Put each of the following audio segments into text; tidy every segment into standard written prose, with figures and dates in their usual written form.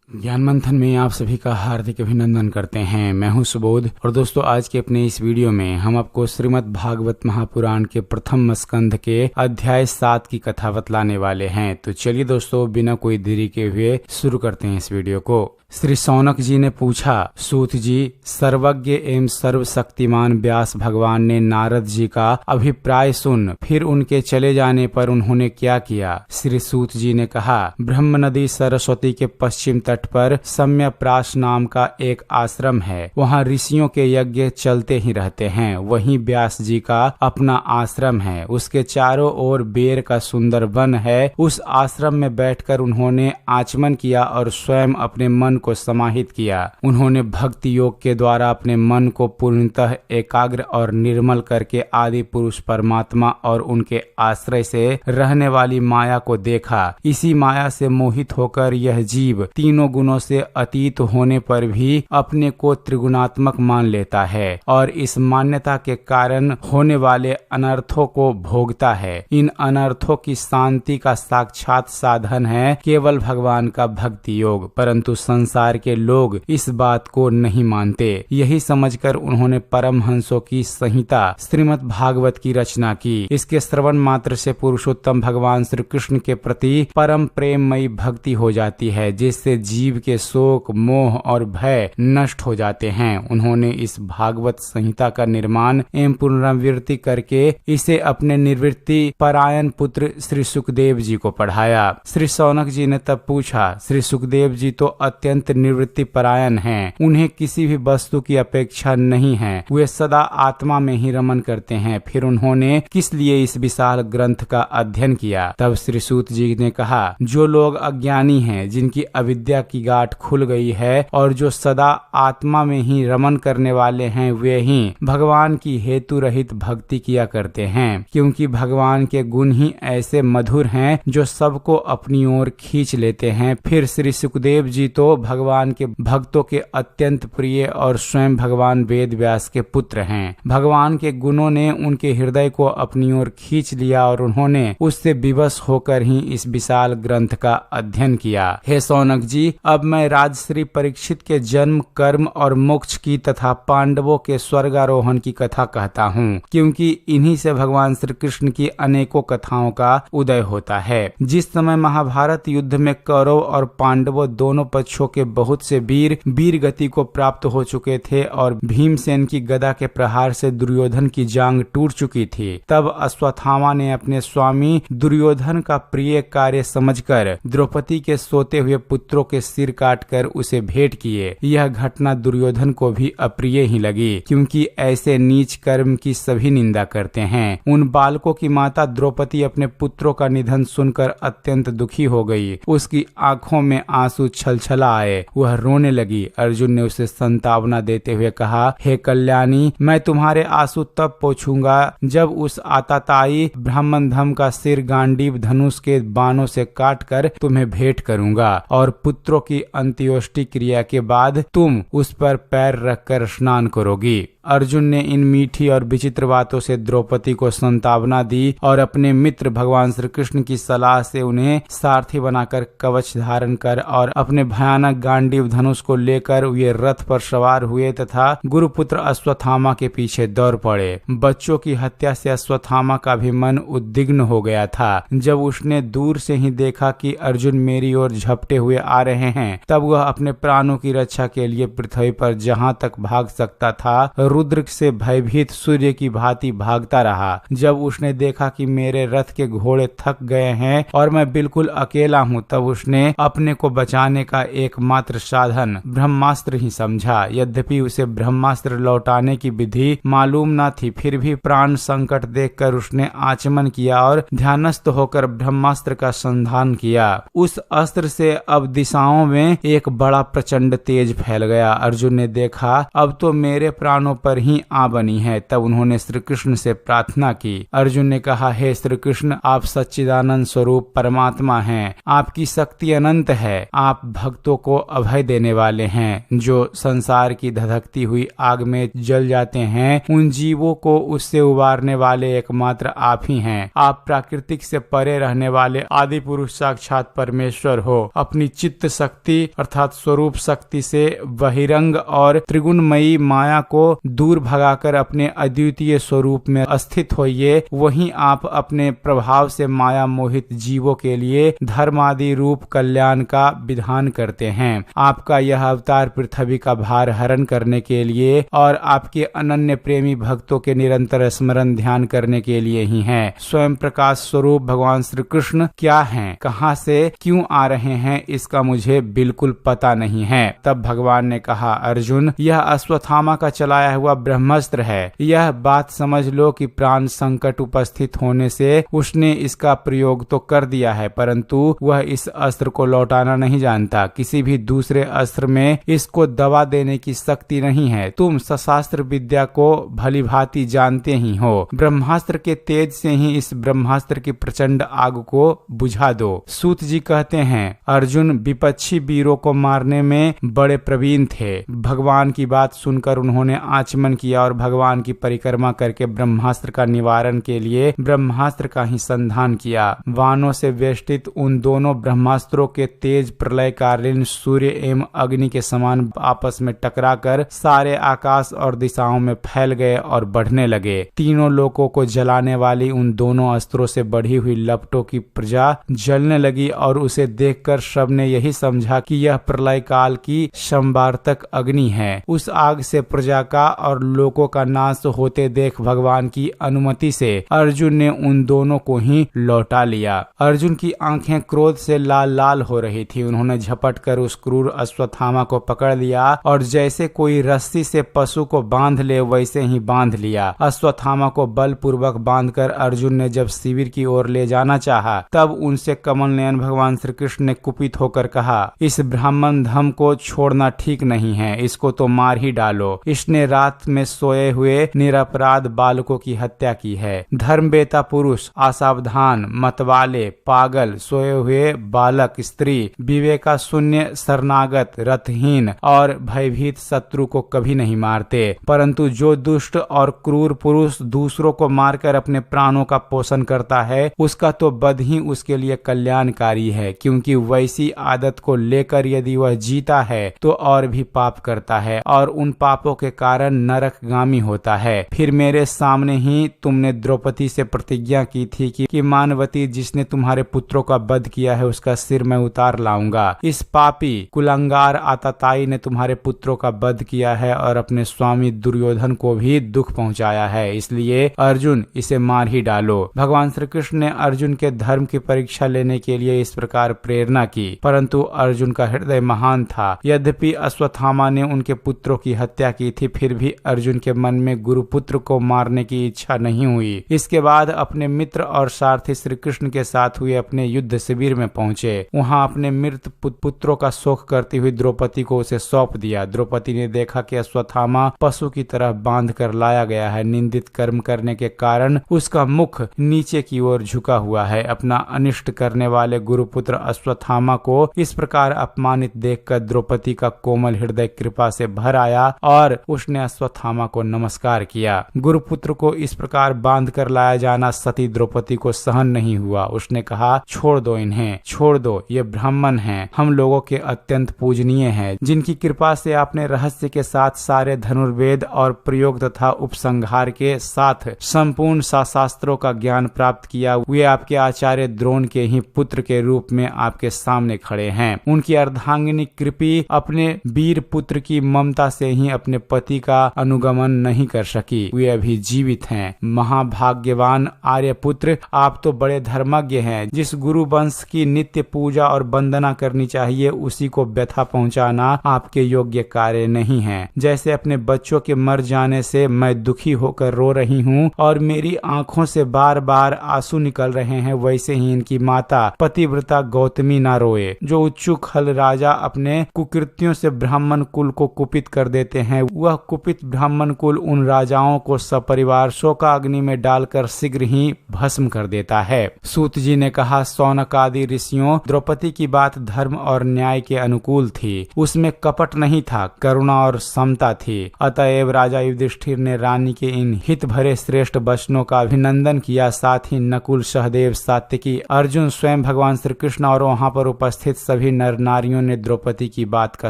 ज्ञान मंथन में आप सभी का हार्दिक अभिनंदन करते हैं। मैं हूं सुबोध और दोस्तों आज के अपने इस वीडियो में हम आपको श्रीमद् भागवत महापुराण के प्रथम स्कंध के अध्याय 7 की कथा बतलाने वाले हैं। तो चलिए दोस्तों बिना कोई देरी के हुए शुरू करते हैं इस वीडियो को। श्री शौनक जी ने पूछा, सूत जी, सर्वज्ञ एवं सर्वशक्तिमान व्यास भगवान ने नारद जी का अभिप्राय सुन फिर उनके चले जाने पर उन्होंने क्या किया? श्री सूत जी ने कहा, ब्रह्म नदी सरस्वती के पश्चिम तट पर सम्यप्राश नाम का एक आश्रम है। वहाँ ऋषियों के यज्ञ चलते ही रहते हैं। वहीं व्यास जी का अपना आश्रम है। उसके चारों ओर बेर का सुंदर वन है। उस आश्रम में बैठकर उन्होंने आचमन किया और स्वयं अपने मन को समाहित किया। उन्होंने भक्ति योग के द्वारा अपने मन को पूर्णतः एकाग्र और निर्मल करके आदि पुरुष परमात्मा और उनके आश्रय से रहने वाली माया को देखा। इसी माया से मोहित होकर यह जीव तीनों गुणों से अतीत होने पर भी अपने को त्रिगुणात्मक मान लेता है और इस मान्यता के कारण होने वाले अनर्थों को भोगता है। इन अनर्थों की शांति का साक्षात साधन है केवल भगवान का भक्ति योग, परंतु संसार के लोग इस बात को नहीं मानते। यही समझकर उन्होंने परमहंसों की संहिता श्रीमद् भागवत की रचना की। इसके श्रवण मात्र से पुरुषोत्तम भगवान श्री कृष्ण के प्रति परम प्रेममयी भक्ति हो जाती है, जिससे जीव के शोक मोह और भय नष्ट हो जाते हैं। उन्होंने इस भागवत संहिता का निर्माण एवं पुनरावृत्ति करके इसे अपने निवृत्ति परायण पुत्र श्री सुखदेव जी को पढ़ाया। श्री शौनक जी ने तब पूछा, श्री सुखदेव जी तो अत्यंत निवृत्ति परायण हैं। उन्हें किसी भी वस्तु की अपेक्षा नहीं है। वे सदा आत्मा में ही रमन करते हैं। फिर उन्होंने किस लिए इस विशाल ग्रंथ का अध्ययन किया? तब श्री सूत जी ने कहा, जो लोग अज्ञानी हैं, जिनकी अविद्या की गांठ खुल गई है और जो सदा आत्मा में ही रमन करने वाले हैं, वे ही भगवान की हेतु रहित भक्ति किया करते हैं, क्योंकि भगवान के गुण ही ऐसे मधुर हैं जो सबको अपनी ओर खींच लेते हैं। फिर श्री सुखदेव जी तो भगवान के भक्तों के अत्यंत प्रिय और स्वयं भगवान वेद व्यास के पुत्र हैं। भगवान के गुणों ने उनके हृदय को अपनी ओर खींच लिया और उन्होंने उससे विवश होकर ही इस विशाल ग्रंथ का अध्ययन किया। हे शौनक जी, अब मैं राजश्री परीक्षित के जन्म, कर्म और मोक्ष की तथा पांडवों के स्वर्गारोहण की कथा कहता हूँ, क्योंकि इन्हीं से भगवान श्री कृष्ण की अनेकों कथाओं का उदय होता है। जिस समय महाभारत युद्ध में कौरव और पांडवों दोनों पक्षों के बहुत से वीर गति को प्राप्त हो चुके थे और भीमसेन की गदा के प्रहार से दुर्योधन की जांग टूट चुकी थी, तब अश्वत्थामा ने अपने स्वामी दुर्योधन का प्रिय कार्य समझकर द्रौपदी के सोते हुए पुत्रों के सिर काटकर उसे भेंट किए। यह घटना दुर्योधन को भी अप्रिय ही लगी, क्योंकि ऐसे नीच कर्म की सभी निंदा करते हैं। उन बालकों की माता द्रौपदी अपने पुत्रों का निधन सुनकर अत्यंत दुखी हो गई। उसकी आंखों में आंसू छलछला आए। वह रोने लगी। अर्जुन ने उसे सांत्वना देते हुए कहा, हे कल्याणी, मैं तुम्हारे आंसू तब पोंछूंगा जब उस आताताई ब्राह्मणधम का सिर गांडीव धनुष के बाणों से काटकर तुम्हें भेंट करूंगा और पुत्रों की अंत्योष्टि क्रिया के बाद तुम उस पर पैर रखकर स्नान करोगी। अर्जुन ने इन मीठी और विचित्र बातों से द्रौपदी को सांत्वना दी और अपने मित्र भगवान श्री कृष्ण की सलाह से उन्हें सारथी बनाकर कवच धारण कर और अपने भयानक गांडीव धनुष को लेकर वे रथ पर सवार हुए तथा गुरुपुत्र अश्वत्थामा के पीछे दौड़ पड़े। बच्चों की हत्या से अश्वत्थामा का भी मन उद्विग्न हो गया था। जब उसने दूर से ही देखा कि अर्जुन मेरी ओर झपटे हुए आ रहे हैं, तब वह अपने प्राणों की रक्षा के लिए पृथ्वी पर जहाँ तक भाग सकता था रुद्र से भयभीत सूर्य की भांति भागता रहा। जब उसने देखा कि मेरे रथ के घोड़े थक गए हैं और मैं बिल्कुल अकेला हूँ, तब उसने अपने को बचाने का एकमात्र साधन ब्रह्मास्त्र ही समझा। यद्यपि उसे ब्रह्मास्त्र लौटाने की विधि मालूम न थी, फिर भी प्राण संकट देखकर उसने आचमन किया और ध्यानस्थ होकर ब्रह्मास्त्र का संधान किया। उस अस्त्र से अब दिशाओं में एक बड़ा प्रचंड तेज फैल गया। अर्जुन ने देखा, अब तो मेरे प्राणों पर ही आ बनी है। तब उन्होंने श्री कृष्ण से प्रार्थना की। अर्जुन ने कहा, हे श्री कृष्ण, आप सच्चिदानंद स्वरूप परमात्मा हैं, आपकी शक्ति अनंत है, आप भक्तों को अभय देने वाले हैं। जो संसार की धधकती हुई आग में जल जाते हैं, उन जीवों को उससे उबारने वाले एकमात्र आप ही हैं। आप प्राकृतिक से परे रहने वाले आदि पुरुष साक्षात परमेश्वर हो। अपनी चित्त शक्ति अर्थात स्वरूप शक्ति से बहिरंग और त्रिगुणमयी माया को दूर भगाकर अपने अद्वितीय स्वरूप में स्थित होइए। वहीं आप अपने प्रभाव से माया मोहित जीवों के लिए धर्मादि रूप कल्याण का विधान करते हैं। आपका यह अवतार पृथ्वी का भार हरण करने के लिए और आपके अनन्य प्रेमी भक्तों के निरंतर स्मरण ध्यान करने के लिए ही है। स्वयं प्रकाश स्वरूप भगवान श्री कृष्ण क्या हैं, कहां से क्यों आ रहे हैं, इसका मुझे बिल्कुल पता नहीं है। तब भगवान ने कहा, अर्जुन, यह अश्वत्थामा का चलाया हुआ ब्रह्मास्त्र है। यह बात समझ लो कि प्राण संकट उपस्थित होने से उसने इसका प्रयोग तो कर दिया है, परंतु वह इस अस्त्र को लौटाना नहीं जानता। किसी भी दूसरे अस्त्र में इसको दबा देने की शक्ति नहीं है। तुम शस्त्र विद्या को भली भांति जानते ही हो। ब्रह्मास्त्र के तेज से ही इस ब्रह्मास्त्र की प्रचंड आग को बुझा दो। सूत जी कहते हैं, अर्जुन विपक्षी वीरों को मारने में बड़े प्रवीण थे। भगवान की बात सुनकर उन्होंने आचमन किया और भगवान की परिक्रमा करके ब्रह्मास्त्र का निवारण के लिए ब्रह्मास्त्र का ही संधान किया। वानों से वेष्टित उन दोनों ब्रह्मास्त्रों के तेज प्रलयकालीन सूर्य एवं अग्नि के समान आपस में टकराकर सारे आकाश और दिशाओं में फैल गए और बढ़ने लगे। तीनों लोकों को जलाने वाली उन दोनों अस्त्रों से बढ़ी हुई लपटों की प्रजा जलने लगी और उसे देखकर सबने यही समझा कि यह प्रलय काल की संवार्तक अग्नि है। उस आग से प्रजा का और लोकों का नाश होते देख भगवान की अनुमति से अर्जुन ने उन दोनों को ही लौटा लिया। अर्जुन की आंखें क्रोध से लाल लाल हो रही थी। उन्होंने झपट कर उस क्रूर अश्वत्थामा को पकड़ लिया और जैसे कोई रस्सी से पशु को बांध ले वैसे ही बांध लिया। अश्वत्थामा को बलपूर्वक बांधकर अर्जुन ने जब शिविर की ओर ले जाना चाहा, तब उनसे कमल नयन भगवान श्री कृष्ण ने कुपित होकर कहा, इस ब्राह्मण धम को छोड़ना ठीक नहीं है, इसको तो मार ही डालो। इसने रात में सोए हुए निरपराध बालकों की हत्या की है। धर्म बेता पुरुष, असावधान, मतवाले, पागल, सोए हुए बालक, स्त्री, विवेका शून्य, शरणागत, रथहीन और भयभीत शत्रु को कभी नहीं मारते, परंतु जो दुष्ट और क्रूर पुरुष दूसरों को मारकर अपने प्राणों का पोषण करता है, उसका तो वध ही उसके लिए कल्याणकारी है, क्योंकि वैसी आदत को लेकर यदि वह जीता है तो और भी पाप करता है और उन पापों के कारण नरकगामी होता है। फिर मेरे सामने ही तुमने द्रौपदी से प्रतिज्ञा की थी कि मानवती जिसने तुम्हारे पुत्रों का वध किया है उसका सिर मैं उतार लाऊंगा। इस पापी कुलंगार आतताई ने तुम्हारे पुत्रों का वध किया है और अपने स्वामी दुर्योधन को भी दुख पहुंचाया है, इसलिए अर्जुन इसे मार ही डालो। भगवान श्री कृष्ण ने अर्जुन के धर्म की परीक्षा लेने के लिए इस प्रकार प्रेरणा की, परंतु अर्जुन का हृदय महान था। यद्यपि अश्वत्थामा ने उनके पुत्रों की हत्या की थी, फिर भी अर्जुन के मन में गुरुपुत्र को मारने की इच्छा नहीं हुई। इसके बाद अपने मित्र और सारथी श्री कृष्ण के साथ हुए अपने युद्ध शिविर में पहुंचे। वहां अपने मृत पुत्रों का शोक करती हुई द्रौपदी को उसे सौंप दिया। द्रौपदी ने देखा कि अश्वत्थामा पशु की तरह बांध कर लाया गया है। निंदित कर्म करने के कारण उसका मुख नीचे की ओर झुका हुआ है। अपना अनिष्ट करने वाले गुरुपुत्र अश्वत्थामा को इस प्रकार अपमानित देखकर द्रौपदी का कोमल हृदय कृपा से भर आया और उसने अश्वत्थामा को नमस्कार किया। गुरुपुत्र को इस प्रकार बांध कर लाया जाना सती द्रौपदी को सहन नहीं हुआ। उसने कहा, छोड़ दो इन्हें, छोड़ दो, ये ब्राह्मण हैं, हम लोगों के अत्यंत पूजनीय हैं, जिनकी कृपा से आपने रहस्य के साथ सारे धनुर्वेद और प्रयोग तथा उपसंहार के साथ संपूर्ण शास्त्रों का ज्ञान प्राप्त किया। वे आपके आचार्य द्रोण के ही पुत्र के रूप में आपके सामने खड़े हैं। उनकी अर्धांगिनी कृपी अपने वीर पुत्र की ममता से ही अपने पति का अनुगमन नहीं कर सकी। वे अभी जीवित हैं। महाभाग्यवान आर्यपुत्र, आप तो बड़े धर्मज्ञ हैं। जिस गुरु वंश की नित्य पूजा और वंदना करनी चाहिए, उसी को व्यथा पहुंचाना आपके योग्य कार्य नहीं है। जैसे अपने बच्चों के मर जाने से मैं दुखी होकर रो रही हूँ और मेरी आंखों से बार बार आंसू निकल रहे हैं, वैसे ही इनकी माता पतिव्रता गौतमी ना रोए। जो उच्चुक हल राजा अपने कुकृत्यों से ब्राह्मण कुल को कुपित कर देते हैं, वह कुपित कुपित ब्राह्मण कुल उन राजाओं को सपरिवार शोकाग्नि में डालकर शीघ्र ही भस्म कर देता है। सूत जी ने कहा, शौनक आदि ऋषियों, द्रौपदी की बात धर्म और न्याय के अनुकूल थी, उसमें कपट नहीं था, करुणा और समता थी। अतएव राजा युधिष्ठिर ने रानी के इन हित भरे श्रेष्ठ वचनों का अभिनंदन किया। साथ ही नकुल, सहदेव, सात्यकी, अर्जुन, स्वयं भगवान श्री कृष्ण और वहां पर उपस्थित सभी नर नारियों ने द्रौपदी की बात का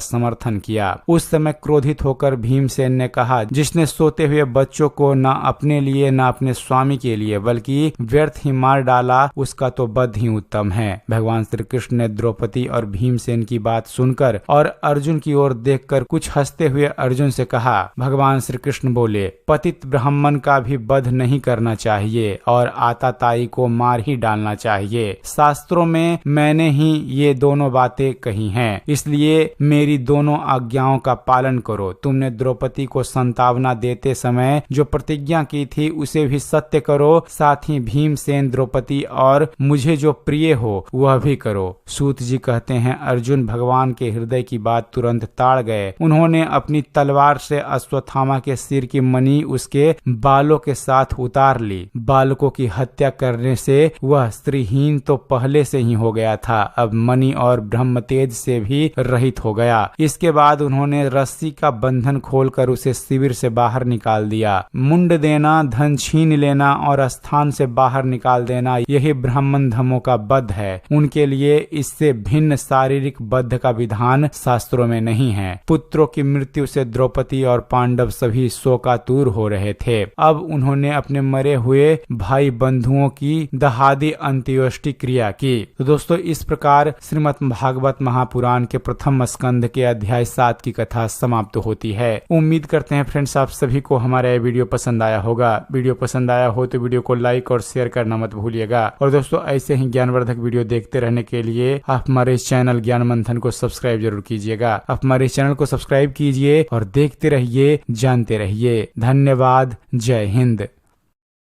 समर्थन किया। उस समय क्रोधित होकर भीमसेन ने कहा, जिसने सोते हुए बच्चों को न अपने लिए न अपने स्वामी के लिए बल्कि व्यर्थ ही मार डाला, उसका तो वध ही उत्तम है। भगवान श्री कृष्ण ने द्रौपदी और भीमसेन की बात सुनकर और अर्जुन की ओर देखकर कुछ हंसते हुए अर्जुन से कहा। भगवान श्री कृष्ण बोले, पतित ब्राह्मण का भी वध नहीं करना चाहिए और आताताई को मार ही डालना चाहिए। शास्त्रों में मैंने ही ये दोनों बातें कही हैं, इसलिए मेरी दोनों आज्ञाओं का पालन करो। तुमने द्रौपदी को संतावना देते समय जो प्रतिज्ञा की थी उसे भी सत्य करो। साथ ही भीमसेन, द्रौपदी और मुझे जो प्रिय हो वह भी करो। सूत जी कहते हैं, अर्जुन भगवान के हृदय की बात तुरंत ताड़ गए। उन्होंने अपनी तलवार से अश्वत्थामा के सिर की मणि उसके बालों के साथ उतार ली। बालकों की हत्या करने से वह स्त्रीहीन तो पहले से ही हो गया था, अब मणि और ब्रह्म तेज से भी रहित हो गया। इसके बाद उन्होंने रस्सी का बंधन खोलकर उसे शिविर से बाहर निकाल दिया। मुंड देना, धन छीन लेना और स्थान से बाहर निकाल देना, यही ब्राह्मण धर्मों का बद्ध है। उनके लिए इससे भिन्न शारीरिक बद्ध का विधान शास्त्रों में नहीं है। पुत्रों की मृत्यु से द्रौपदी और पांडव सभी शोकातुर हो रहे थे। अब उन्होंने अपने मरे हुए भाई बंधुओं की दहादी अंत्योष्टि क्रिया की। तो दोस्तों, इस प्रकार श्रीमद् भागवत महापुराण के प्रथम स्कंध के अध्याय 7 की कथा समाप्त होती है। उम्मीद करते हैं फ्रेंड्स आप सभी को हमारा यह वीडियो पसंद आया होगा। वीडियो पसंद आया हो तो वीडियो को लाइक और शेयर करना मत भूलिएगा। और दोस्तों, ऐसे ही ज्ञानवर्धक वीडियो देखते रहने के लिए आप हमारे इस चैनल ज्ञान मंथन को सब्सक्राइब जरूर कीजिएगा। आप हमारे इस चैनल को सब्सक्राइब कीजिए और देखते रहिए, जानते रहिए। धन्यवाद। जय हिंद।